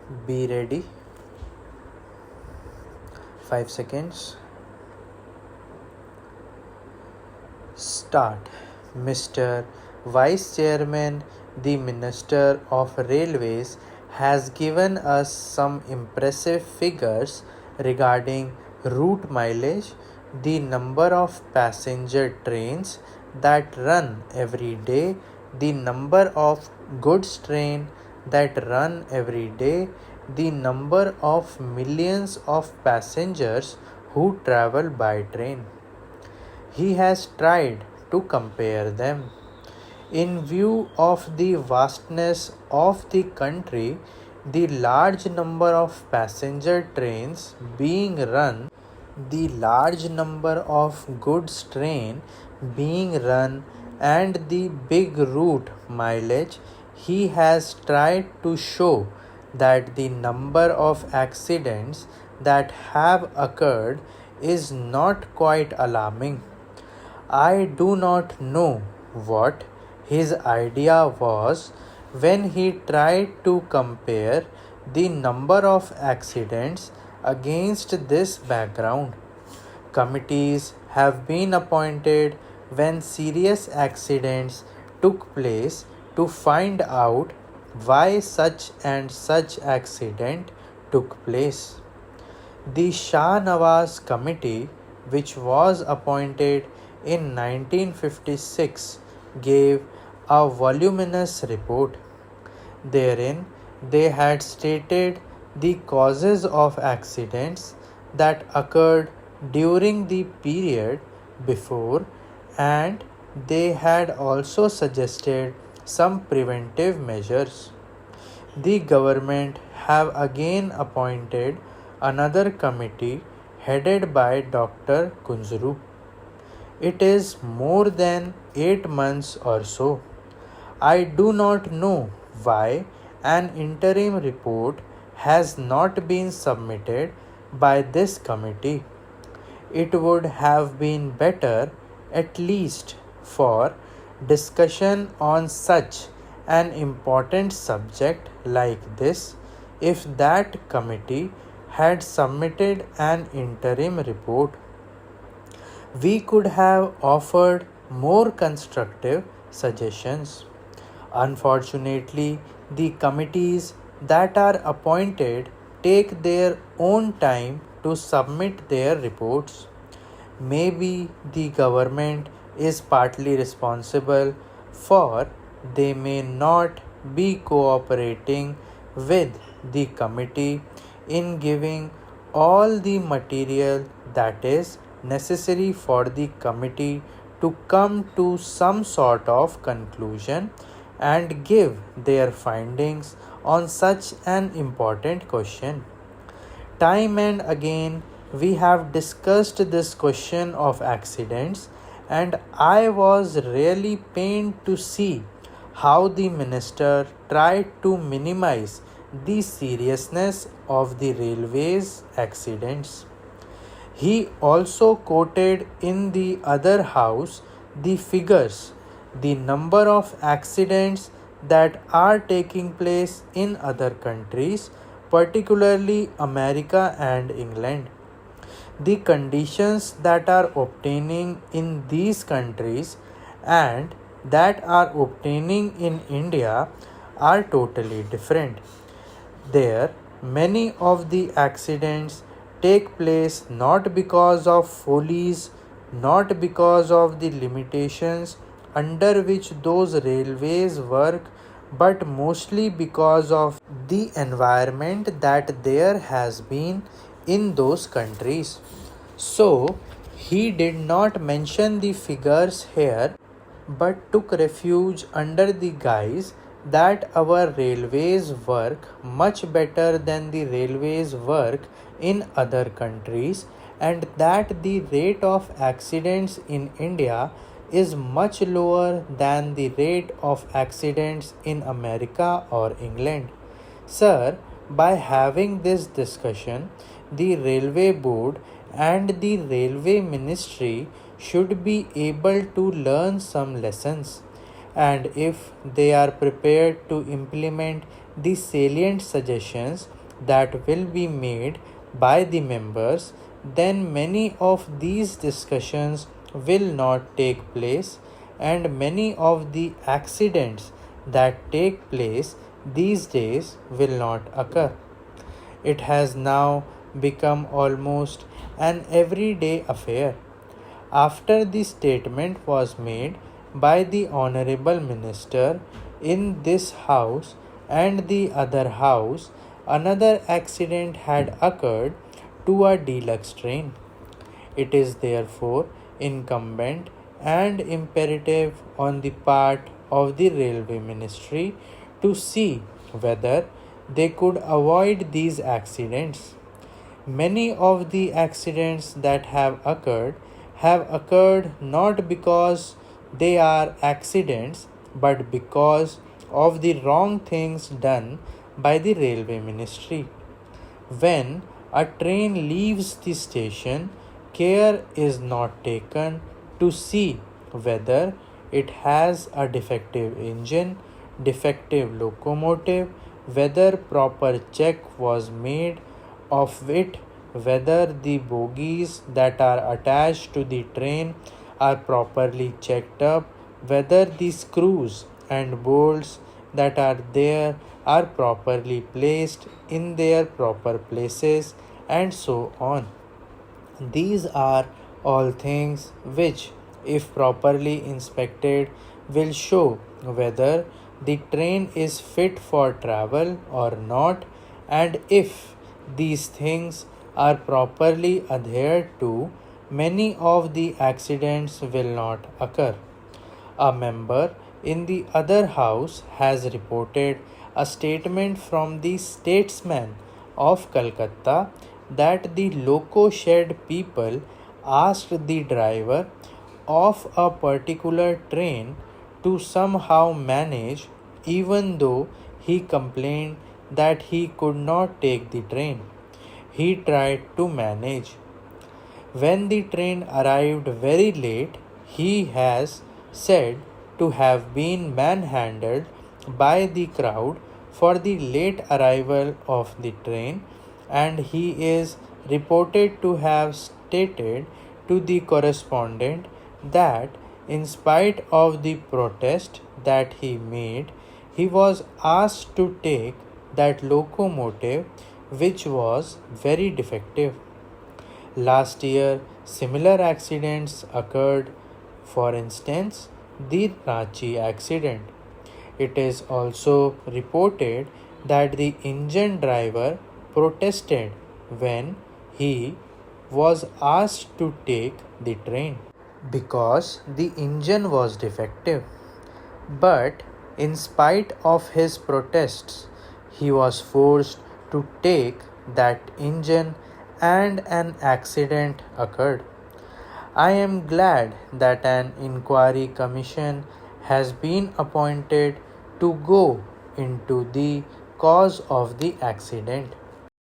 Be ready. 5 seconds. Start. Mr. Vice Chairman, the Minister of Railways has given us some impressive figures regarding route mileage, the number of passenger trains that run every day, the number of goods trains that run every day, the number of millions of passengers who travel by train. He has tried to compare them. In view of the vastness of the country, the large number of passenger trains being run, the large number of goods train being run, and the big route mileage, he has tried to show that the number of accidents that have occurred is not quite alarming. I do not know what his idea was when he tried to compare the number of accidents against this background. Committees have been appointed when serious accidents took place to find out why such and such accident took place. The Shah Nawaz Committee, which was appointed in 1956, gave a voluminous report. Therein, they had stated the causes of accidents that occurred during the period before, and they had also suggested some preventive measures. The government have again appointed another committee headed by Dr. Kunzru. It is more than 8 months or so. I do not know why an interim report has not been submitted by this committee. It would have been better, at least for discussion on such an important subject like this, if that committee had submitted an interim report. We could have offered more constructive suggestions. Unfortunately, the committees that are appointed take their own time to submit their reports. Maybe the government is partly responsible for they may not be cooperating with the committee in giving all the material that is necessary for the committee to come to some sort of conclusion and give their findings on such an important question. Time and again, we have discussed this question of accidents, and I was really pained to see how the minister tried to minimize the seriousness of the railways accidents. He also quoted in the other house the figures, the number of accidents that are taking place in other countries, particularly America and England. The conditions that are obtaining in these countries and that are obtaining in India are totally different. There, many of the accidents take place not because of follies, not because of the limitations under which those railways work, but mostly because of the environment that there has been in those countries. So, he did not mention the figures here but took refuge under the guise that our railways work much better than the railways work in other countries, and that the rate of accidents in India is much lower than the rate of accidents in America or England. Sir, by having this discussion, the Railway Board and the Railway Ministry should be able to learn some lessons, and if they are prepared to implement the salient suggestions that will be made by the members, then many of these discussions will not take place, and many of the accidents that take place these days will not occur. It has now become almost an everyday affair. After the statement was made by the Honorable Minister in this House and the other House, another accident had occurred to a deluxe train. It is therefore incumbent and imperative on the part of the Railway Ministry to see whether they could avoid these accidents. Many of the accidents that have occurred not because they are accidents but because of the wrong things done by the Railway Ministry. When a train leaves the station, care is not taken to see whether it has a defective engine, defective locomotive, whether proper check was made of it, whether the bogies that are attached to the train are properly checked up, whether the screws and bolts that are there are properly placed in their proper places, and so on. These are all things which, if properly inspected, will show whether the train is fit for travel or not, and if these things are properly adhered to, many of the accidents will not occur. A member in the other house has reported a statement from the statesman of Calcutta that the loco shed people asked the driver of a particular train to somehow manage, even though he complained that he could not take the train. He tried to manage. When the train arrived very late, he has said to have been manhandled by the crowd for the late arrival of the train, and he is reported to have stated to the correspondent that in spite of the protest that he made, he was asked to take that locomotive which was very defective. Last year, similar accidents occurred. For instance, the Ranchi accident. It is also reported that the engine driver protested when he was asked to take the train because the engine was defective. But in spite of his protests, he was forced to take that engine and an accident occurred. I am glad that an inquiry commission has been appointed to go into the cause of the accident.